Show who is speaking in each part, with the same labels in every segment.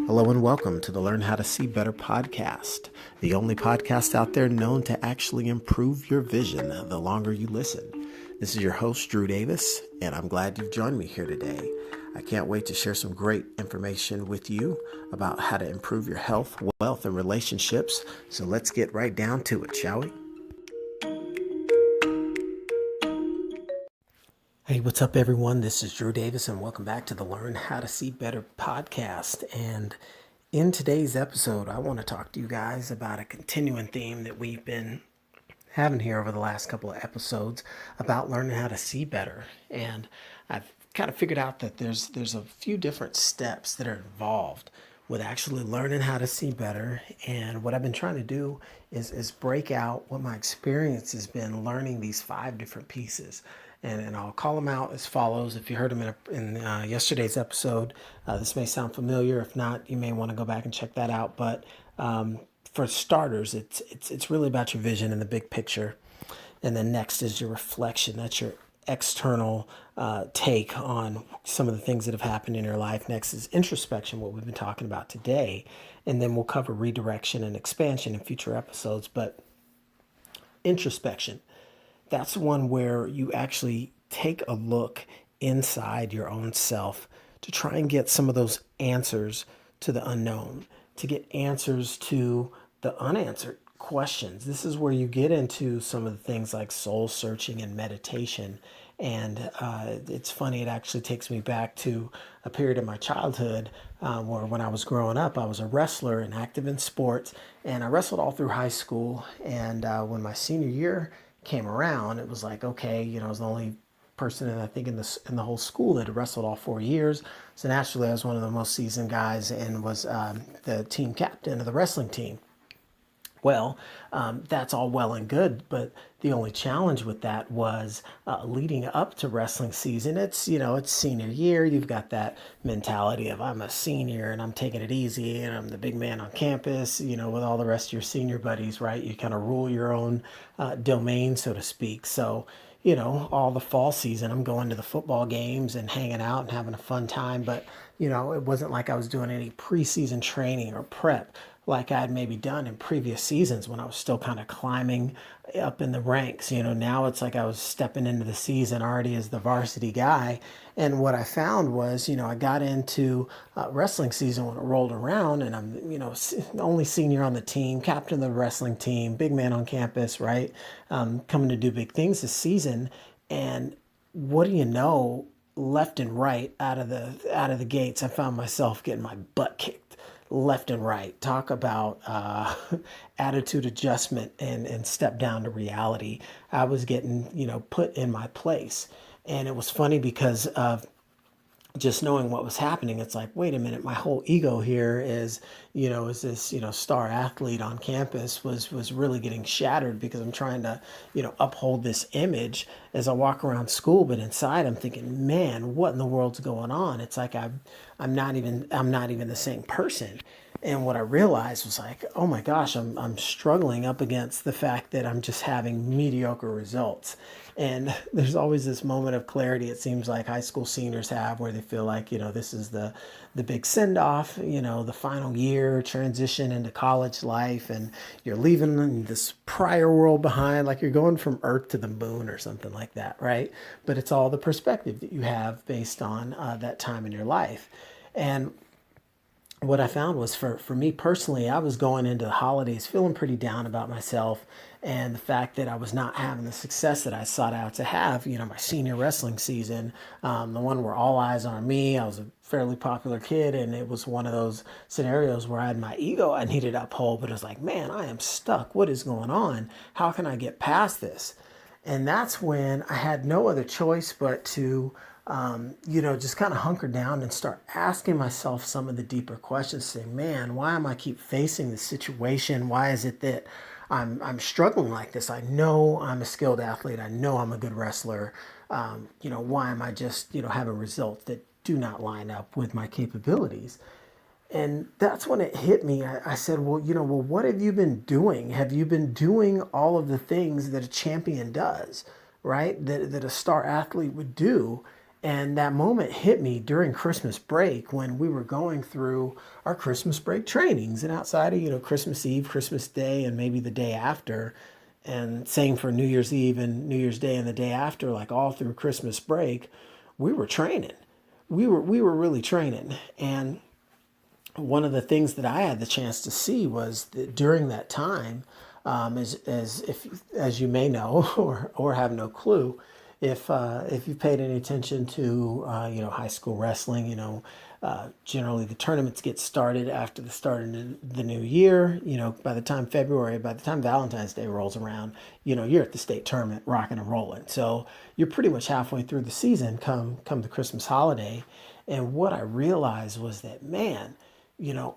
Speaker 1: Hello and welcome to the Learn How to See Better podcast, the only podcast out there known to actually improve your vision the longer you listen. This is your host, Drew Davis, and I'm glad you've joined me here today. I can't wait to share some great information with you about how to improve your health, wealth, and relationships. So let's get right down to it, shall we? Hey, what's up, everyone? This is Drew Davis, and welcome back to the Learn How to See Better podcast. And in today's episode, I want to talk to you guys about a continuing theme that we've been having here over the last couple of episodes about learning how to see better. And I've kind of figured out that there's a few different steps that are involved with actually learning how to see better. And what I've been trying to do is break out what my experience has been learning these 5 different pieces. And I'll call them out as follows. If you heard them in yesterday's episode, this may sound familiar. If not, you may want to go back and check that out. But for starters, it's really about your vision and the big picture. And then next is your reflection. That's your external take on some of the things that have happened in your life. Next is introspection, what we've been talking about today. And then we'll cover redirection and expansion in future episodes. But introspection, that's one where you actually take a look inside your own self to try and get some of those answers to the unknown, to get answers to the unanswered questions. This is where you get into some of the things like soul searching and meditation. And it's funny, it actually takes me back to a period of my childhood where when I was growing up, I was a wrestler and active in sports. And I wrestled all through high school. And when my senior year came around, it was like, okay, I was the only person I think in the whole school that had wrestled all 4 years. So naturally, I was one of the most seasoned guys and was the team captain of the wrestling team. Well, that's all well and good, but the only challenge with that was leading up to wrestling season. It's senior year. You've got that mentality of I'm a senior and I'm taking it easy and I'm the big man on campus, with all the rest of your senior buddies, right? You kind of rule your own domain, so to speak. So, all the fall season, I'm going to the football games and hanging out and having a fun time. But, it wasn't like I was doing any preseason training or prep like I'd maybe done in previous seasons when I was still kind of climbing up in the ranks. Now it's like I was stepping into the season already as the varsity guy. And what I found was, I got into wrestling season when it rolled around, and I'm, the only senior on the team, captain of the wrestling team, big man on campus, right? Coming to do big things this season. And what do you know? Left and right out of the gates, I found myself getting my butt kicked left and right. Talk about attitude adjustment and step down to reality. I was getting, put in my place. And it was funny because of just knowing what was happening. It's like, wait a minute, my whole ego here is this, star athlete on campus was really getting shattered because I'm trying to, uphold this image as I walk around school. But inside I'm thinking, man, what in the world's going on? It's like I'm not even the same person. And what I realized was like, oh my gosh, I'm struggling up against the fact that I'm just having mediocre results. And there's always this moment of clarity, it seems like high school seniors have, where they feel like, this is the big send-off, the final year, transition into college life, and you're leaving this prior world behind, like you're going from Earth to the moon or something like that, right? But it's all the perspective that you have based on that time in your life. And what I found was for me personally, I was going into the holidays feeling pretty down about myself and the fact that I was not having the success that I sought out to have, my senior wrestling season, the one where all eyes on me. I was a fairly popular kid, and it was one of those scenarios where I had my ego I needed to uphold, but it was like, man, I am stuck. What is going on? How can I get past this? And that's when I had no other choice but to just kind of hunker down and start asking myself some of the deeper questions. Say, man, why am I keep facing this situation? Why is it that I'm struggling like this? I know I'm a skilled athlete. I know I'm a good wrestler. Why am I just, having results that do not line up with my capabilities? And that's when it hit me. I said, well, what have you been doing? Have you been doing all of the things that a champion does, right? That a star athlete would do? And that moment hit me during Christmas break when we were going through our Christmas break trainings. And outside of, Christmas Eve, Christmas Day, and maybe the day after, and same for New Year's Eve and New Year's Day and the day after, like all through Christmas break, we were training. We were really training. And one of the things that I had the chance to see was that during that time, as you may know or have no clue, if you paid any attention to high school wrestling, generally the tournaments get started after the start of the new year. By the time Valentine's Day rolls around, you're at the state tournament rocking and rolling. So you're pretty much halfway through the season come the Christmas holiday. And what I realized was that, man,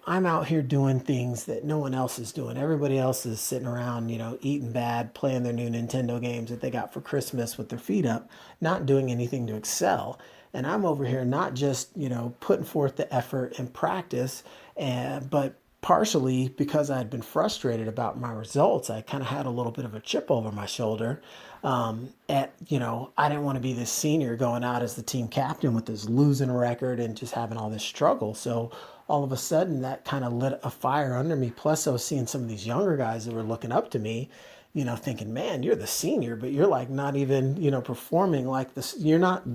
Speaker 1: I'm out here doing things that no one else is doing. Everybody else is sitting around, eating bad, playing their new Nintendo games that they got for Christmas with their feet up, not doing anything to excel. And I'm over here not just, putting forth the effort and practice, but partially because I had been frustrated about my results. I kind of had a little bit of a chip over my shoulder. I didn't want to be this senior going out as the team captain with this losing record and just having all this struggle. So all of a sudden that kind of lit a fire under me. Plus I was seeing some of these younger guys that were looking up to me, thinking, man, you're the senior, but you're like not even, performing like this. You're not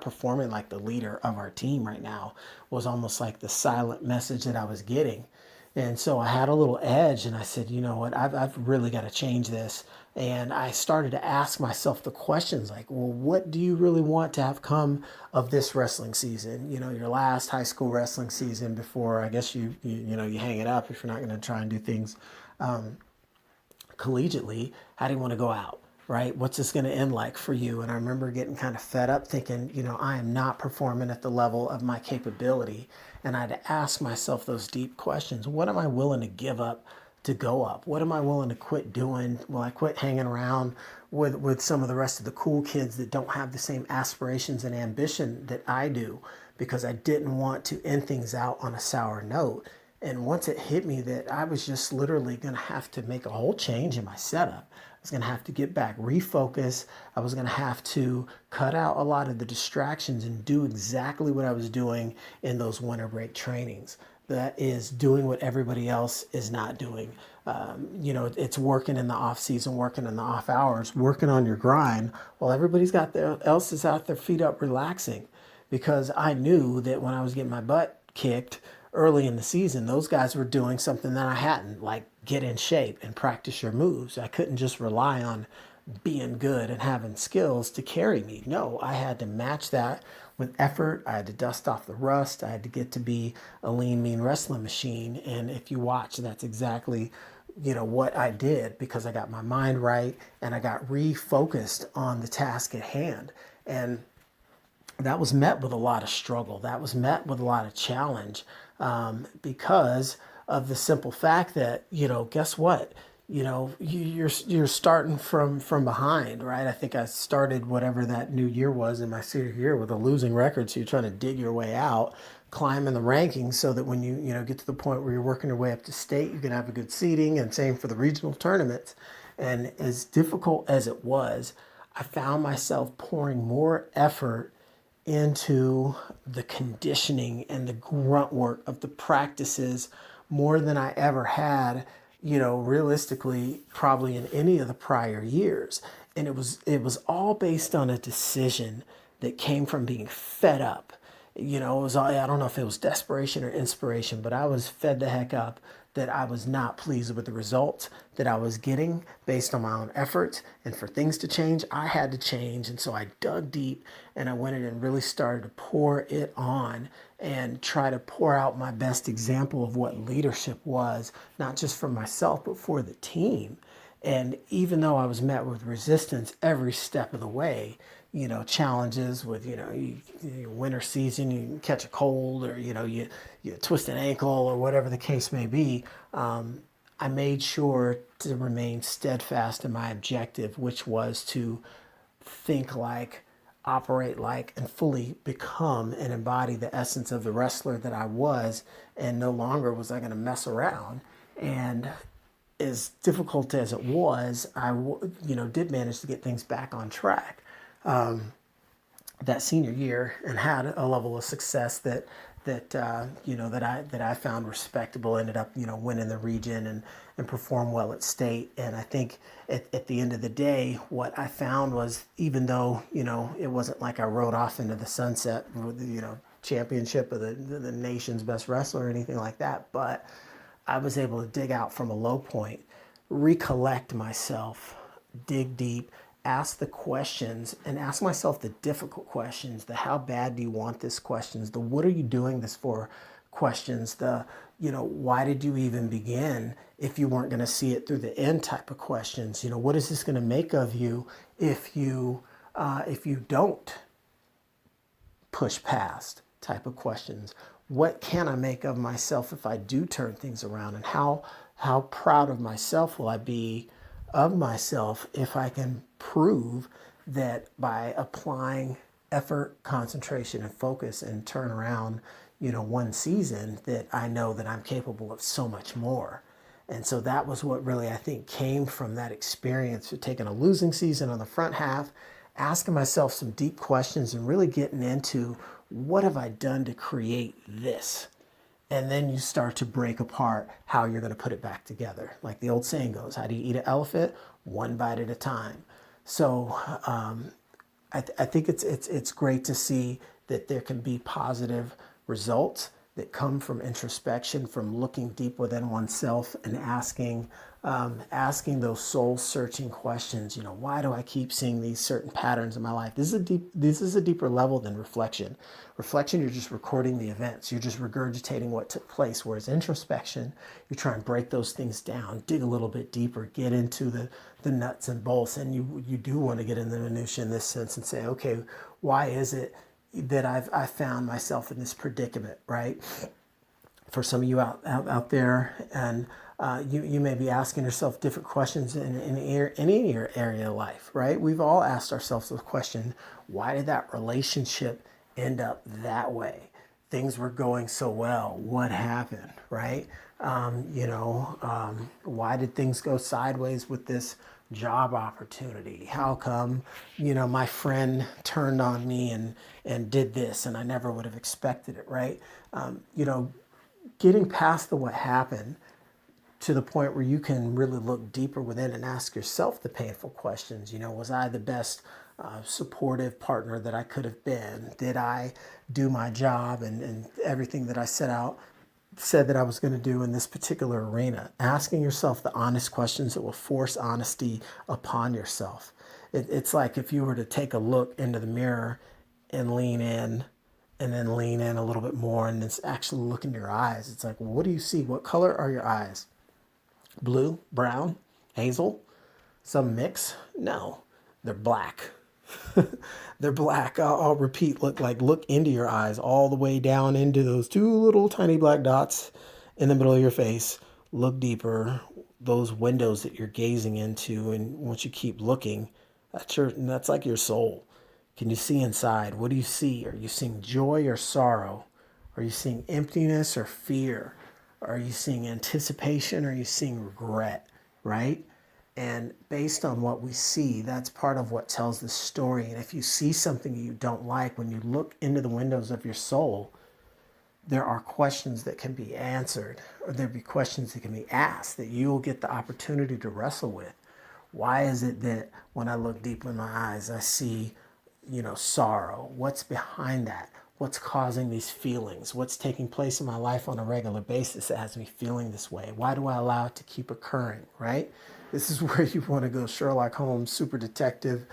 Speaker 1: performing like the leader of our team right now, was almost like the silent message that I was getting. And so I had a little edge and I said, you know what, I've really got to change this. And I started to ask myself the questions like, well, what do you really want to have come of this wrestling season? Your last high school wrestling season before, I guess you hang it up if you're not going to try and do things collegiately. How do you want to go out? Right? What's this going to end like for you? And I remember getting kind of fed up thinking, I am not performing at the level of my capability. And I had to ask myself those deep questions. What am I willing to give up to go up? What am I willing to quit doing? Will I quit hanging around with some of the rest of the cool kids that don't have the same aspirations and ambition that I do? Because I didn't want to end things out on a sour note. And once it hit me that I was just literally going to have to make a whole change in my setup, I was going to have to get back, refocus. I was going to have to cut out a lot of the distractions and do exactly what I was doing in those winter break trainings. That is doing what everybody else is not doing. It's working in the off season, working in the off hours, working on your grind while everybody's got else is out their feet up relaxing. Because I knew that when I was getting my butt kicked early in the season, those guys were doing something that I hadn't, like get in shape and practice your moves. I couldn't just rely on being good and having skills to carry me. No, I had to match that with effort. I had to dust off the rust. I had to get to be a lean, mean wrestling machine. And if you watch, that's exactly, what I did, because I got my mind right and I got refocused on the task at hand. And that was met with a lot of struggle. That was met with a lot of challenge, because of the simple fact that, guess what? You're starting from behind, right? I think I started whatever that new year was in my senior year with a losing record. So you're trying to dig your way out, climb in the rankings so that when you get to the point where you're working your way up to state, you can have a good seating, and same for the regional tournaments. And as difficult as it was, I found myself pouring more effort into the conditioning and the grunt work of the practices more than I ever had, realistically, probably in any of the prior years. And it was all based on a decision that came from being fed up. It was, I don't know if it was desperation or inspiration, but I was fed the heck up that I was not pleased with the results that I was getting based on my own efforts. And for things to change, I had to change. And so I dug deep and I went in and really started to pour it on and try to pour out my best example of what leadership was, not just for myself, but for the team. And even though I was met with resistance every step of the way, challenges with, winter season, you catch a cold or, you twist an ankle or whatever the case may be, I made sure to remain steadfast in my objective, which was to think like, operate like, and fully become and embody the essence of the wrestler that I was. And no longer was I going to mess around. And as difficult as it was, I did manage to get things back on track. that senior year and had a level of success that I found respectable. Ended up winning the region and performed well at state. And I think at the end of the day, what I found was, even though it wasn't like I rode off into the sunset with the championship of the nation's best wrestler or anything like that, but I was able to dig out from a low point, recollect myself, dig deep, ask the questions, and ask myself the difficult questions, the how bad do you want this questions, the what are you doing this for questions, the why did you even begin if you weren't going to see it through the end type of questions. What is this going to make of you if you don't push past type of questions. What can I make of myself if I do turn things around? And how proud of myself will I be of myself if I can prove that by applying effort, concentration, and focus and turn around, one season, that I know that I'm capable of so much more. And so that was what really, I think, came from that experience of taking a losing season on the front half, asking myself some deep questions and really getting into what have I done to create this? And then you start to break apart how you're going to put it back together. Like the old saying goes, how do you eat an elephant? One bite at a time. So I think it's great to see that there can be positive results that come from introspection, from looking deep within oneself and asking those soul searching questions. Why do I keep seeing these certain patterns in my life? This is a deeper level than reflection. Reflection, you're just recording the events. You're just regurgitating what took place. Whereas introspection, you try and break those things down, dig a little bit deeper, get into the nuts and bolts. And you do want to get in the minutia in this sense and say, okay, why is it that I found myself in this predicament, right? For some of you out there, and you may be asking yourself different questions in any area of life, right? We've all asked ourselves the question, why did that relationship end up that way? Things were going so well. What happened, right? Why did things go sideways with this job opportunity? How come, my friend turned on me and did this and I never would have expected it, right? Getting past the what happened to the point where you can really look deeper within and ask yourself the painful questions. Was I the best supportive partner that I could have been? Did I do my job and everything that I said that I was going to do in this particular arena? Asking yourself the honest questions that will force honesty upon yourself. It's like if you were to take a look into the mirror and lean in and then lean in a little bit more and then actually look in your eyes. It's like, well, what do you see? What color are your eyes? Blue, brown, hazel, some mix? No, they're black. They're black. I'll repeat, look into your eyes all the way down into those two little tiny black dots in the middle of your face. Look deeper, those windows that you're gazing into, and once you keep looking, that's like your soul. Can you see inside? What do you see? Are you seeing joy or sorrow? Are you seeing emptiness or fear? Are you seeing anticipation or are you seeing regret, right? And based on what we see, that's part of what tells the story. And if you see something you don't like, when you look into the windows of your soul, there are questions that can be answered, or there'll be questions that can be asked that you'll get the opportunity to wrestle with. Why is it that when I look deep in my eyes, I see, sorrow? What's behind that? What's causing these feelings? What's taking place in my life on a regular basis that has me feeling this way? Why do I allow it to keep occurring, right? This is where you want to go Sherlock Holmes, super detective,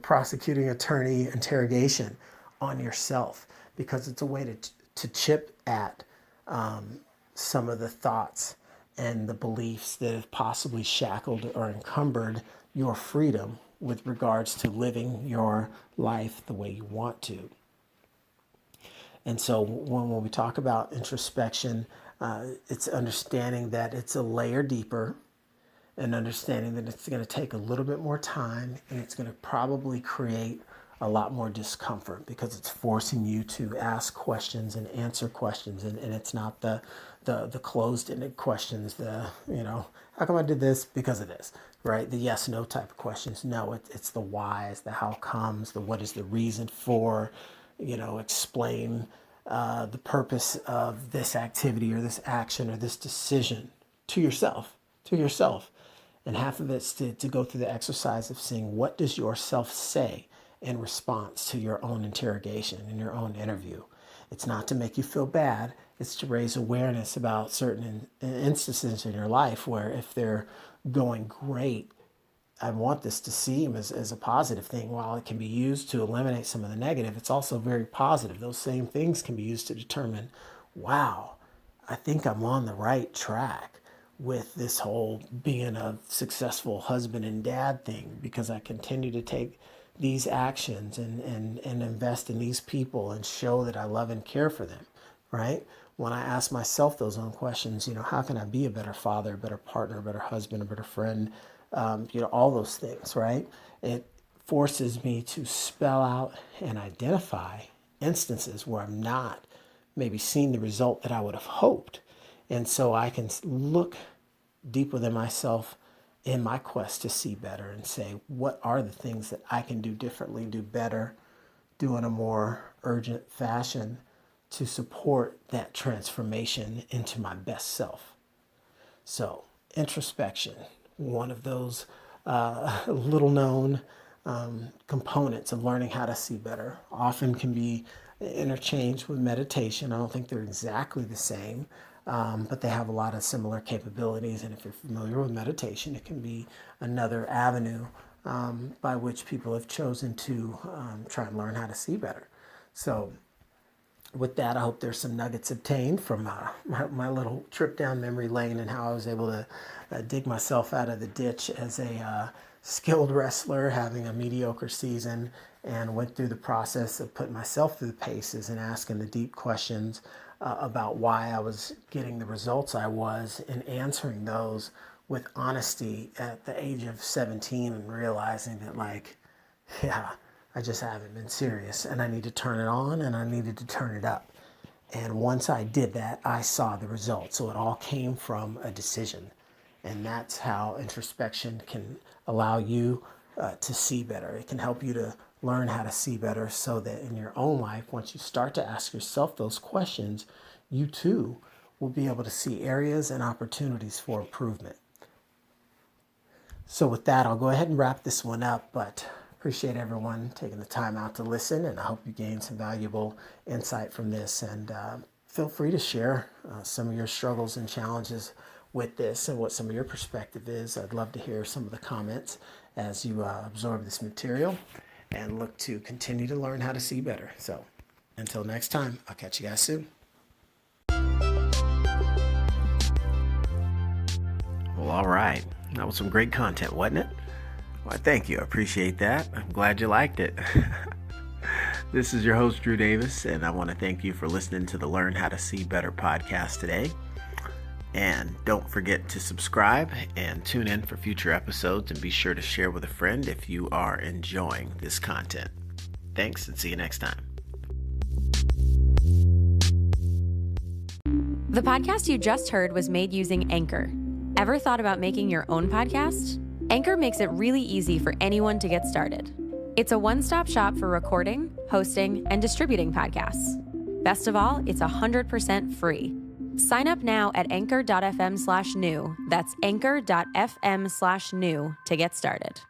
Speaker 1: prosecuting attorney interrogation on yourself, because it's a way to chip at some of the thoughts and the beliefs that have possibly shackled or encumbered your freedom with regards to living your life the way you want to. And so when we talk about introspection, it's understanding that it's a layer deeper, and understanding that it's going to take a little bit more time, and it's going to probably create a lot more discomfort because it's forcing you to ask questions and answer questions. And it's not the closed-ended questions, how come I did this? Because of this, right? The yes, no type of questions. No, it's the whys, the how comes, the what is the reason for, explain the purpose of this activity or this action or this decision to yourself. And half of it's to go through the exercise of seeing what does yourself say in response to your own interrogation and your own interview. It's not to make you feel bad. It's to raise awareness about certain instances in your life where if they're going great, I want this to seem as a positive thing. While it can be used to eliminate some of the negative, it's also very positive. Those same things can be used to determine, wow, I think I'm on the right track with this whole being a successful husband and dad thing because I continue to take these actions and invest in these people and show that I love and care for them, right? When I ask myself those own questions, how can I be a better father, a better partner, a better husband, a better friend, all those things, right? It forces me to spell out and identify instances where I'm not maybe seeing the result that I would have hoped. And so I can look deep within myself in my quest to see better and say, what are the things that I can do differently, do better, do in a more urgent fashion to support that transformation into my best self. So introspection, one of those little known components of learning how to see better, often can be interchanged with meditation. I don't think they're exactly the same, but they have a lot of similar capabilities. And if you're familiar with meditation, it can be another avenue by which people have chosen to try and learn how to see better. So with that, I hope there's some nuggets obtained from my little trip down memory lane and how I was able to dig myself out of the ditch as a skilled wrestler having a mediocre season, and went through the process of putting myself through the paces and asking the deep questions about why I was getting the results I was, and answering those with honesty at the age of 17 and realizing that I just haven't been serious and I need to turn it on and I needed to turn it up. And once I did that, I saw the results. So it all came from a decision. And that's how introspection can allow you to see better. It can help you to learn how to see better so that in your own life, once you start to ask yourself those questions, you too will be able to see areas and opportunities for improvement. So with that, I'll go ahead and wrap this one up, but appreciate everyone taking the time out to listen, and I hope you gained some valuable insight from this. And feel free to share some of your struggles and challenges with this and what some of your perspective is. I'd love to hear some of the comments as you absorb this material and look to continue to learn how to see better. So until next time, I'll catch you guys soon. Well, all right. That was some great content, wasn't it? Well, thank you. I appreciate that. I'm glad you liked it. This is your host, Drew Davis, and I want to thank you for listening to the Learn How to See Better podcast today. And don't forget to subscribe and tune in for future episodes, and be sure to share with a friend if you are enjoying this content. Thanks, and see you next time.
Speaker 2: The podcast you just heard was made using Anchor. Ever thought about making your own podcast? Anchor makes it really easy for anyone to get started. It's a one-stop shop for recording, hosting, and distributing podcasts. Best of all, it's 100% free. Sign up now at anchor.fm/new. That's anchor.fm/new to get started.